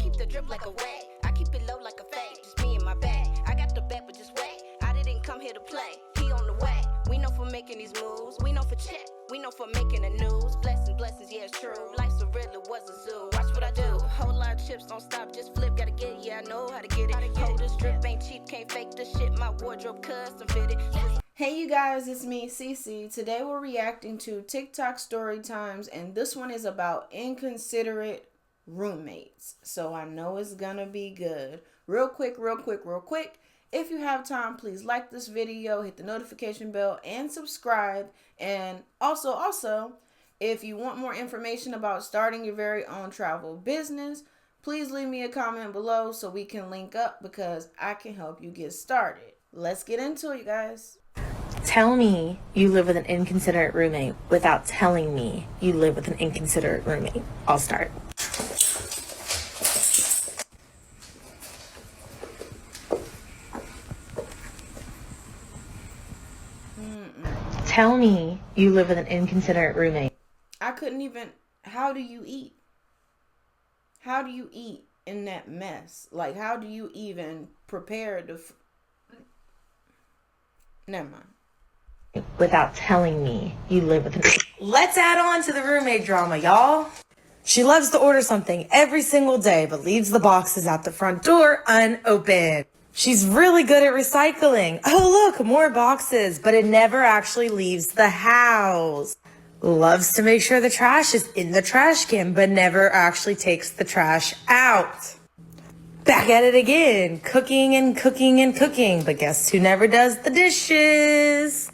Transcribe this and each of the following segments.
keep the drip like a wave. I keep it low like a fade. Just me and my bag. I got the bet, but just wait. I didn't come here to play. He on the way. We know for making these moves. We know for check. We know for making the news. Blessings, blessings, yeah, it's true. Life's a real, it was a zoo. Watch what I do. Whole lot of chips, don't stop, just flip. Gotta get it, yeah, I know how to get it. Hold this drip ain't cheap, can't fake this shit. My wardrobe custom fitted. Hey you guys, it's me, Cece. Today we're reacting to TikTok story times, and this one is about inconsiderate roommates. So I know it's gonna be good. Real quick. If you have time, please like this video, hit the notification bell, and subscribe. And also, if you want more information about starting your very own travel business, please leave me a comment below so we can link up, because I can help you get started. Let's get into it, you guys. Tell me you live with an inconsiderate roommate without telling me you live with an inconsiderate roommate. I'll start. Tell me you live with an inconsiderate roommate. I couldn't even. How do you eat? How do you eat in that mess? Like, how do you even prepare the never mind. Without telling me you live with an... Let's add on to the roommate drama, y'all. She loves to order something every single day, but leaves the boxes at the front door unopened. She's really good at recycling. Oh, look, more boxes, but it never actually leaves the house. Loves to make sure the trash is in the trash can, but never actually takes the trash out. Back at it again, cooking and cooking and cooking, but guess who never does the dishes?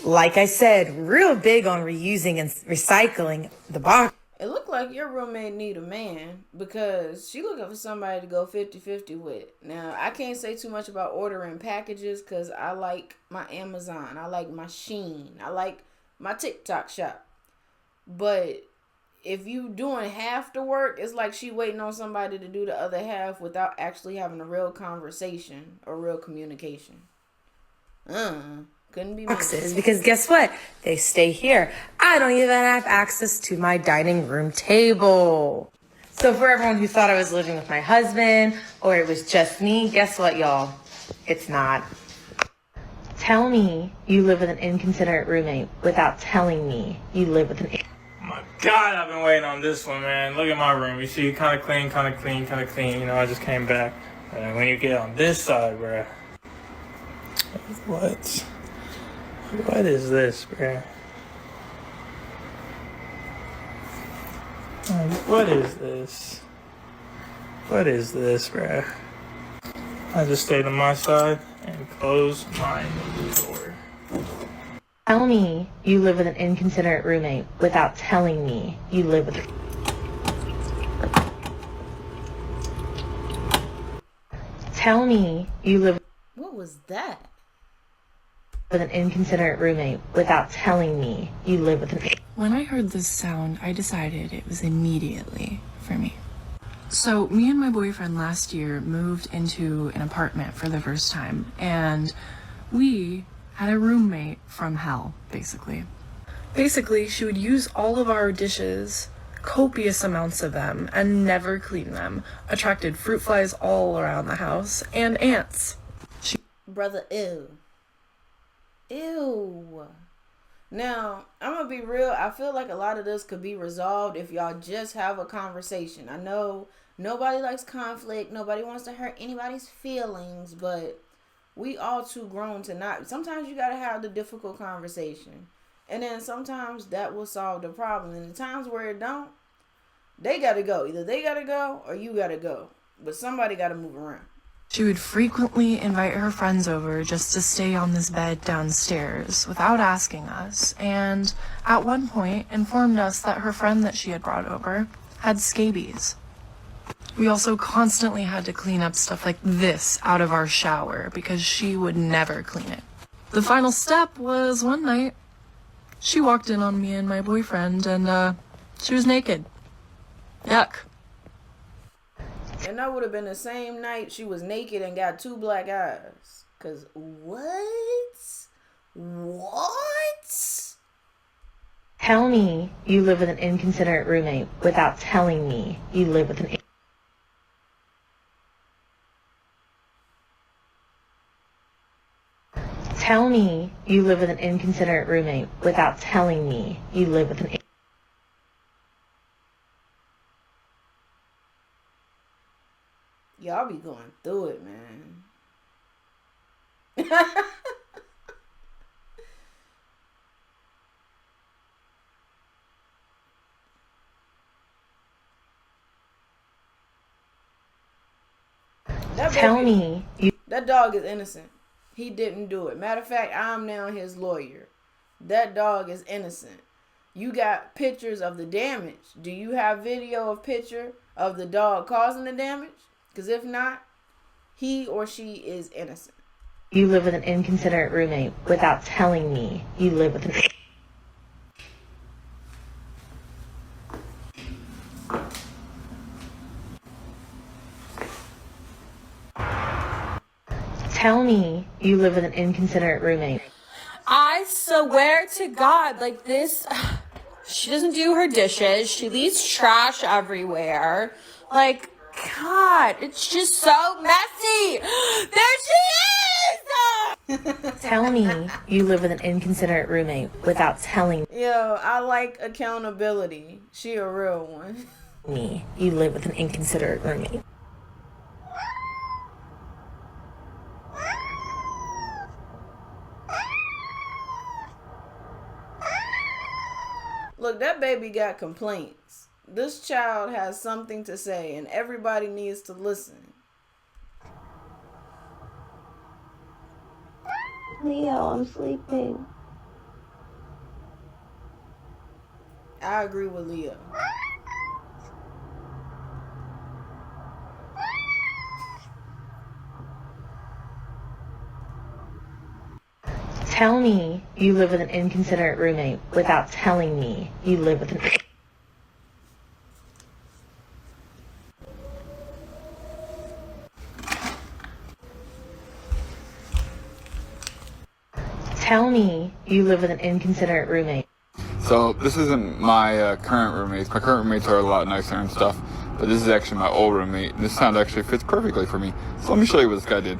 Like I said, real big on reusing and recycling the box. It looked like your roommate need a man, because she looking for somebody to go 50-50 with. Now, I can't say too much about ordering packages because I like my Amazon. I like my Shein. I like my TikTok shop. But if you doing half the work, it's like she waiting on somebody to do the other half without actually having a real conversation or real communication. Couldn't be Boxes, because guess what? They stay here. I don't even have access to my dining room table. So for everyone who thought I was living with my husband or it was just me, guess what, y'all? It's not. Tell me you live with an inconsiderate roommate without telling me you live with an... Oh my God, I've been waiting on this one, man. Look at my room. You see, kind of clean. You know, I just came back. And when you get on this side, bruh. What is this, bruh? What is this? What is this, bruh? I just stayed on my side and closed my door. Tell me you live with an inconsiderate roommate without telling me you live with... Tell me you live... What was that? With an inconsiderate roommate without telling me you live with an... When I heard this sound, I decided it was immediately for me. So me and my boyfriend last year moved into an apartment for the first time, and we had a roommate from hell, basically. Basically, she would use all of our dishes, copious amounts of them, and never clean them. Attracted fruit flies all around the house, and ants. Brother, ew. Now, I'm gonna be real. I feel like a lot of this could be resolved if y'all just have a conversation. I know nobody likes conflict. Nobody wants to hurt anybody's feelings, but we all too grown to not. Sometimes you gotta have the difficult conversation, and then sometimes that will solve the problem. And the times where it don't, they gotta go. Either they gotta go or you gotta go. But somebody gotta move around. She would frequently invite her friends over just to stay on this bed downstairs without asking us, and at one point informed us that her friend that she had brought over had scabies. We also constantly had to clean up stuff like this out of our shower because she would never clean it. The final step was one night, she walked in on me and my boyfriend, and she was naked. Yuck. And that would have been the same night she was naked and got 2 black eyes. Cause what? Tell me you live with an inconsiderate roommate without telling me you live with an... Tell me you live with an inconsiderate roommate without telling me you live with an... Y'all be going through it, man. Tell me you... That dog is innocent. He didn't do it. Matter of fact, I'm now his lawyer. That dog is innocent. You got pictures of the damage. Do you have video of picture of the dog causing the damage? Because if not, he or she is innocent. You live with an inconsiderate roommate without telling me you live with an... Tell me you live with an inconsiderate roommate. I swear to God, like this, she doesn't do her dishes. She leaves trash everywhere. Like, God, it's just so messy. There she is! Tell me you live with an inconsiderate roommate without telling Yo, I like accountability. She a real one. me you live with an inconsiderate roommate. Look, that baby got complaints. This child has something to say, and everybody needs to listen. Leo, I'm sleeping. I agree with Leo. Tell me you live with an inconsiderate roommate without telling me you live with an... Tell me you live with an inconsiderate roommate. So this isn't my current roommates. My current roommates are a lot nicer and stuff, but this is actually my old roommate. And this sound actually fits perfectly for me. So let me show you what this guy did.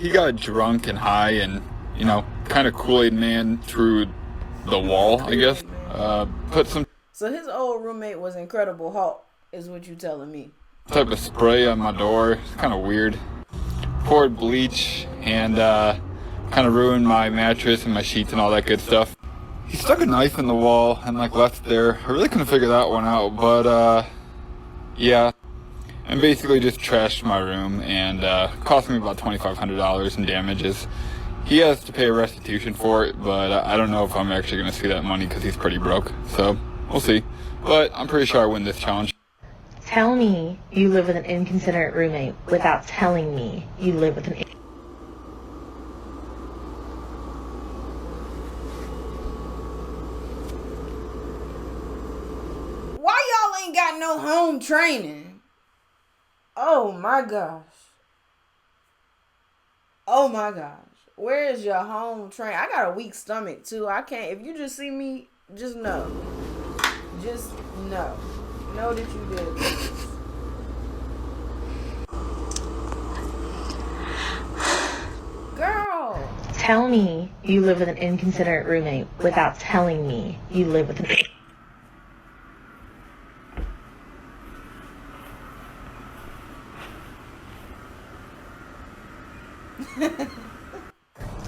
He got drunk and high and, you know, kind of Kool-Aid man through the wall, I guess. Put some So his old roommate was Incredible Hulk, is what you telling me. type of spray on my door. It's kind of weird. Poured bleach and kind of ruined my mattress and my sheets and all that good stuff. He stuck a knife in the wall and like left it there. I really couldn't figure that one out, but yeah. And basically just trashed my room and cost me about $2,500 in damages. He has to pay a restitution for it, but I don't know if I'm actually going to see that money because he's pretty broke. So we'll see. But I'm pretty sure I win this challenge. Tell me you live with an inconsiderate roommate without telling me you live with an... Why y'all ain't got no home training? Oh my gosh. Oh my gosh. Where is your home train? I got a weak stomach too. I can't. If you just see me, just know. Just know. Know that you did this. Girl. Tell me you live with an inconsiderate roommate without telling me you live with an...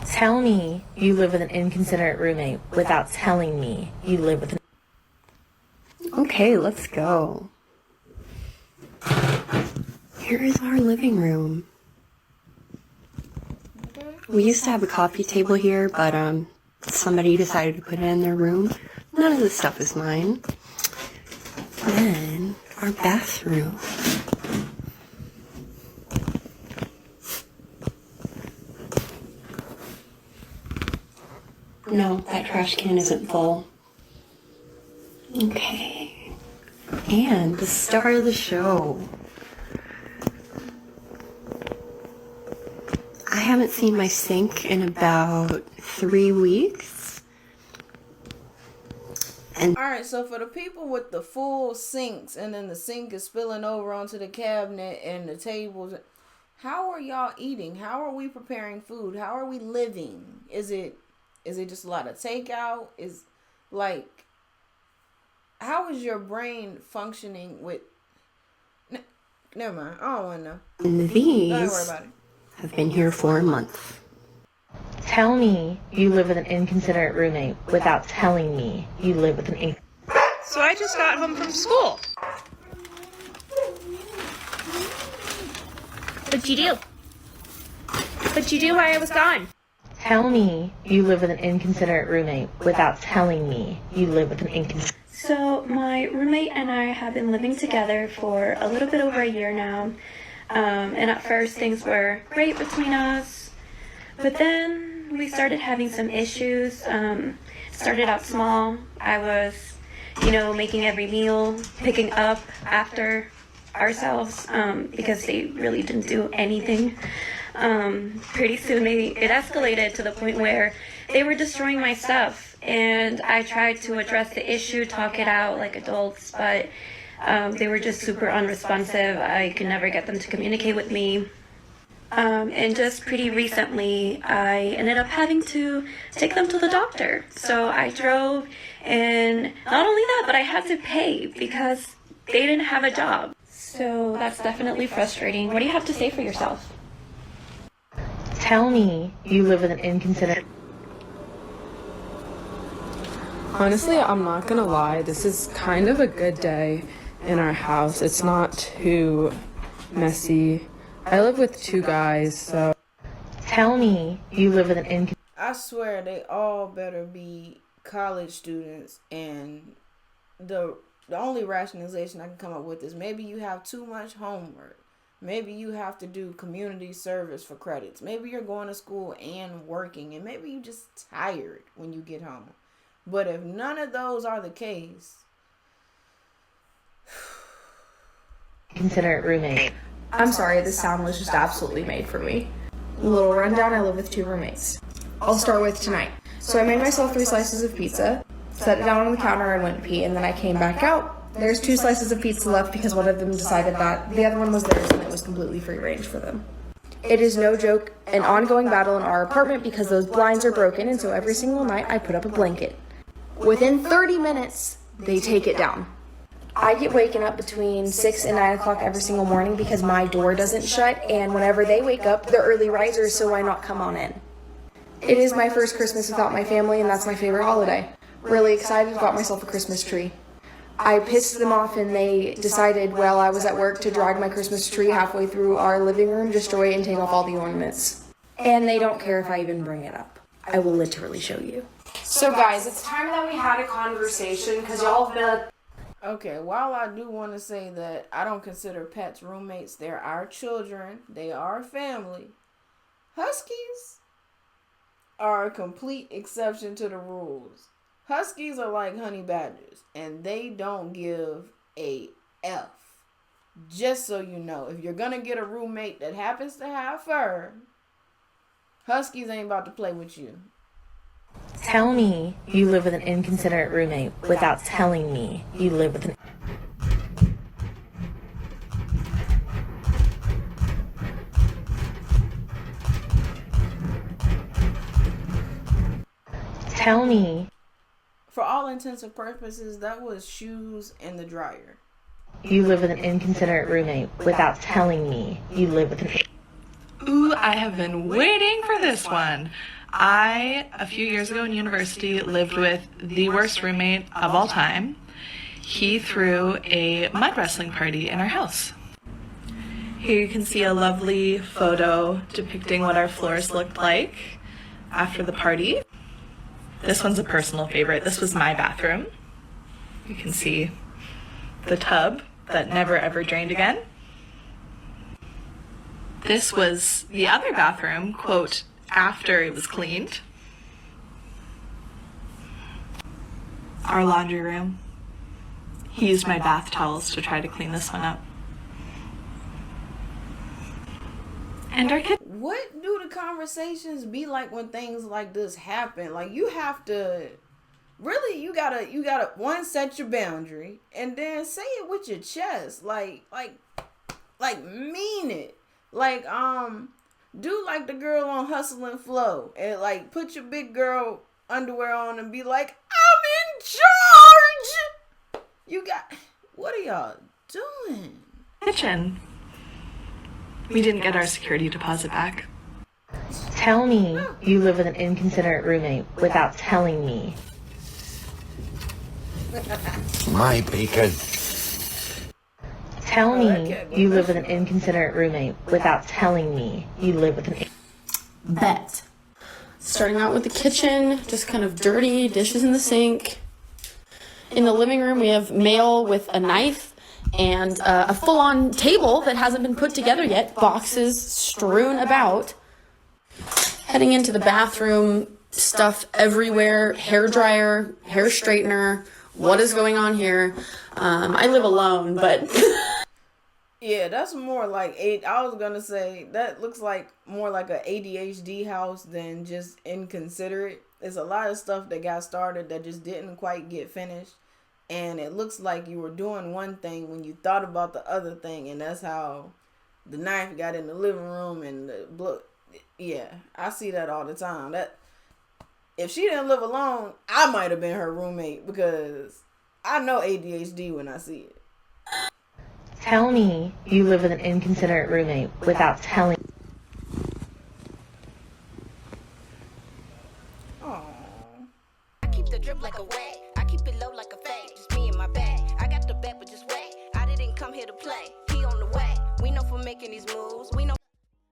Tell me you live with an inconsiderate roommate without telling me you live with an... Okay, let's go. Here is our living room. We used to have a coffee table here, but somebody decided to put it in their room. None of this stuff is mine. Then our bathroom. No, that trash can isn't full. Okay. And the star of the show. I haven't seen my sink in about 3 weeks. And Alright, so for the people with the full sinks and then the sink is spilling over onto the cabinet and the tables, How are y'all eating? How are we preparing food? How are we living? Is it just a lot of takeout? Is like, how is your brain functioning with never mind. I don't want to know. And Don't worry these about it. have been here for a month. Tell me you live with an inconsiderate roommate without telling me you live with an So I just got home from school. What'd you do? What'd you do while I was gone? Tell me you live with an inconsiderate roommate without telling me you live with an inconsiderate. So my roommate and I have been living together for a little bit over a year now. And at first things were great between us, but then we started having some issues. Started out small. I was, making every meal, picking up after ourselves, because they really didn't do anything. Pretty soon it escalated to the point where they were destroying my stuff. And I tried to address the issue, talk it out like adults, but they were just super unresponsive. I could never get them to communicate with me. And just pretty recently, I ended up having to take them to the doctor. So I drove, and not only that, but I had to pay because they didn't have a job. So that's definitely frustrating. What do you have to say for yourself? Tell me you live with an inconsiderate. Honestly, I'm not gonna lie, this is kind of a good day in our house. It's not too messy. I live with two guys, so. Tell me you live with an inconsiderate. I swear they all better be college students, and the only rationalization I can come up with is maybe you have too much homework. Maybe you have to do community service for credits. Maybe you're going to school and working, and maybe you're just tired when you get home. But if none of those are the case, Considerate roommate. I'm sorry, this sound was just absolutely made for me. A little rundown, I live with two roommates. I'll start with tonight. So I made myself 3 slices of pizza, set it down on the counter and went to pee, and then I came back out. There's 2 slices of pizza left because one of them decided that the other one was theirs and it was completely free range for them. It is no joke, an ongoing battle in our apartment because those blinds are broken, and so every single night I put up a blanket. Within 30 minutes, they take it down. I get waken up between 6 and 9 o'clock every single morning because my door doesn't shut, and whenever they wake up, they're early risers, so why not come on in? It is my first Christmas without my family, and that's my favorite holiday. Really excited, got myself a Christmas tree. I pissed them off, and they decided while I was at work to drag my Christmas tree halfway through our living room, destroy it, and take off all the ornaments. And they don't care if I even bring it up. I will literally show you. So guys, it's time that we had a conversation because y'all have been okay, while I do want to say that I don't consider pets roommates, they're our children, they are family. Huskies are a complete exception to the rules. Huskies are like honey badgers, and they don't give a F. Just so you know, if you're gonna get a roommate that happens to have fur, Huskies ain't about to play with you. Tell me you live with an inconsiderate roommate without telling me you live with an. Tell me. For all intents and purposes, that was shoes in the dryer. You live with an inconsiderate roommate without telling me you live with an. Ooh, I have been waiting for this one. I, a few years ago in university, lived with the worst roommate of all time. He threw a mud wrestling party in our house. Here you can see a lovely photo depicting what our floors looked like after the party. This one's a personal favorite. This was my bathroom. You can see the tub that never ever drained again. This was the other bathroom, quote, after it was cleaned. Our laundry room. He used my bath towels to try to clean this one up. And our kitchen. What do the conversations be like when things like this happen? Like, you have to really, you gotta one, set your boundary, and then say it with your chest, like mean it. Like, do like the girl on Hustle and Flow, and like put your big girl underwear on and be like, I'm in charge. You got, what are y'all doing? Kitchen. We didn't get our security deposit back. Tell me you live with an inconsiderate roommate without telling me. My bacon. Tell me you live with an inconsiderate roommate without telling me you live with an... Bet. Starting out with the kitchen, just kind of dirty, dishes in the sink. In the living room, we have mail with a knife and a full-on table that hasn't been put together yet, boxes strewn about. Heading into the bathroom, stuff everywhere, hair dryer, hair straightener. What is going on here? I live alone, but... Yeah, that's more like I was gonna say that looks like more like a ADHD house than just inconsiderate. There's a lot of stuff that got started that just didn't quite get finished, and it looks like you were doing one thing when you thought about the other thing, and that's how the knife got in the living room and the blood. Yeah, I see that all the time. That if she didn't live alone, I might have been her roommate, because I know ADHD when I see it. Tell me you live with an inconsiderate roommate without telling... Aww. I keep the drip like a wet. I keep it low like a fade. Just me and my bag. I got the bet, but just wait. I didn't come here to play. He on the way. We know for making these moves. We know